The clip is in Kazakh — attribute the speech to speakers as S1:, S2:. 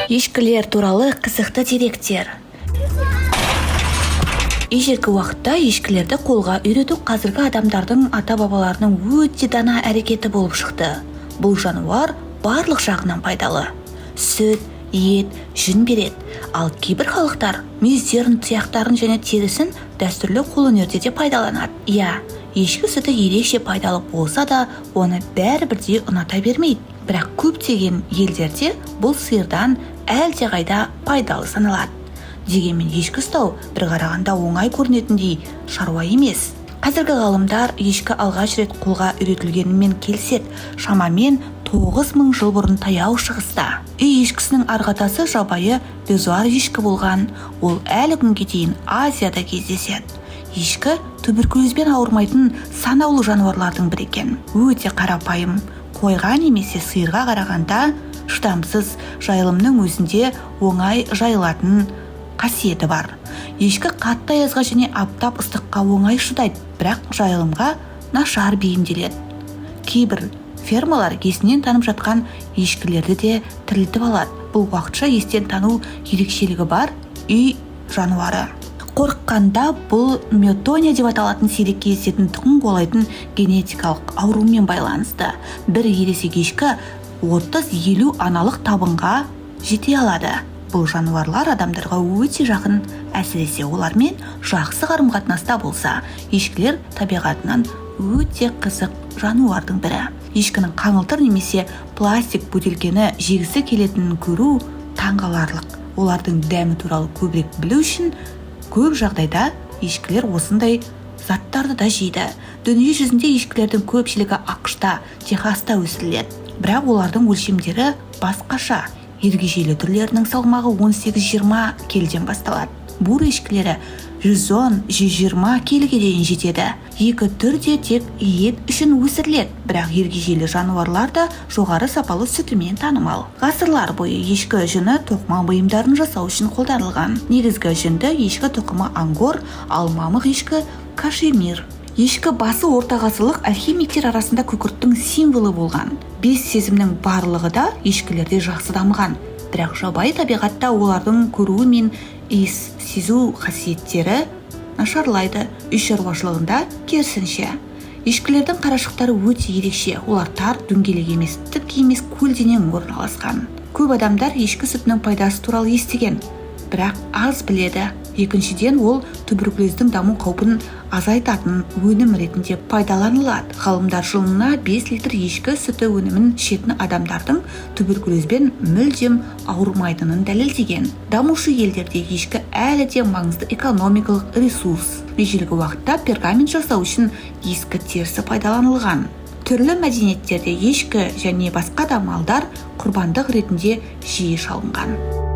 S1: Ешкілер туралы қызықты деректер. Ежелгі уақытта ешкілерді қолға үйрету қазіргі адамдардың ата-бабаларының өте дана әрекеті болып шықты. Бұл жануар барлық жағынан пайдалы. Сүт, ет, жүн береді. Ал кейбір халықтар мүйіздерін, тұяқтарын және терісін дәстүрлі қолөнерде де пайдаланады. Ешкі сүті ерекше пайдалы болса да, оны бәрібірде ұната бермейді. Бірақ көптеген елдерде бұл сиырдан әлдеқайда пайдалы саналады. Дегенмен ешкі ұстау бір қарағанда оңай көрінетіндей шаруа емес. Қазіргі ғалымдар ешкі алғаш рет қолға үйретілгенімен келіседі. Шамамен 9000 жыл бұрын таяу шығыста. Үй ешкісінің арғатасы жабайы безуар ешкі болған. Ол әлі күнге дейін Азияда кездеседі. Ешкі туберкулезбен ауырмайтын санаулы жануарлардың бірі екен. Өте қарапайым. Қойға немесе сиырға қарағанда шыдамсыз, жайылымның өзінде оңай жайылатын қасиеті бар. Ешкі қатты аязға және аптап ыстыққа оңай шыдайды, бірақ жайылымға нашар бейімделеді. Кейбір фермалар есінен танып жатқан ешкілерді де тірілтіп алады. Бұл уақытша естен тану ерекшелігі бар үй жануары. Қорыққанда бұл метония деп аталатын сирек кездесетін тұқым қуалайтын генетикалық аурумен байланысты. Бір ересек ешкі 30-50 аналық табынға жете алады. Бұл жануарлар адамдарға өте жақын, әсіресе олармен жақсы қарым-қатынаста болса, ешкілер табиғатынан өте қызық жануардың бірі. Ешкінің қаңылтыр немесе пластик бөтелкені жегісі келетінін көру таңғаларлық. Олардың дәмі туралы көбірек білу үшін көп жағдайда ешкілер осындай заттарды да жейді. Дүние жүзінде ешкілердің көпшілігі ақш-та, Техаста өсіріледі. Бірақ олардың өлшемдері басқаша. Ергежейлі түрлерінің салмағы 18-20 келіден басталады. Бур ешкілері 110-120 келіге дейін жетеді. Екі түрде тек ет үшін өсіріледі, бірақ ергежейлі жануарлар да жоғары сапалы сүтімен танымал. Ғасырлар бойы ешкі жүні тоқыма бұйымдарын жасау үшін қолданылған. Негізгі жүнді ешкі тұқымы ангор, ал мамық ешкі кашемир. Ешкі басы ортағасырлық алхимиктер арасында күкірттің символы болған. Бес сезімнің барлығы да ешкілерде жақсы дамыған. Бірақ жабайы табиғатта олардың көруі мен иіс сезу қасиеттері нашарлайды. Үй шаруашылығында керісінше. Ешкілердің қарашықтары өте ерекше. Олар тар, дөңгелек емес, тік емес көлденең орналасқан. Көп адамдар ешкі сүтінің пайдасы туралы естіген, бірақ аз біледі. Екіншіден, ол туберкулездің даму қаупін азайтатын өнім ретінде пайдаланылады. Ғалымдар жылына 5 литр ешкі сүті өнімін ішетін адамдардың туберкулезбен мүлдем ауырмайтынын дәлелдеген. Дамушы елдерде ешкі әлі де маңызды экономикалық ресурс. Ежелгі уақытта пергамент жасау үшін ешкі терісі пайдаланылған. Түрлі мәдениеттерде ешкі және басқа да малдар құрбандық ретінде жиі шалынған.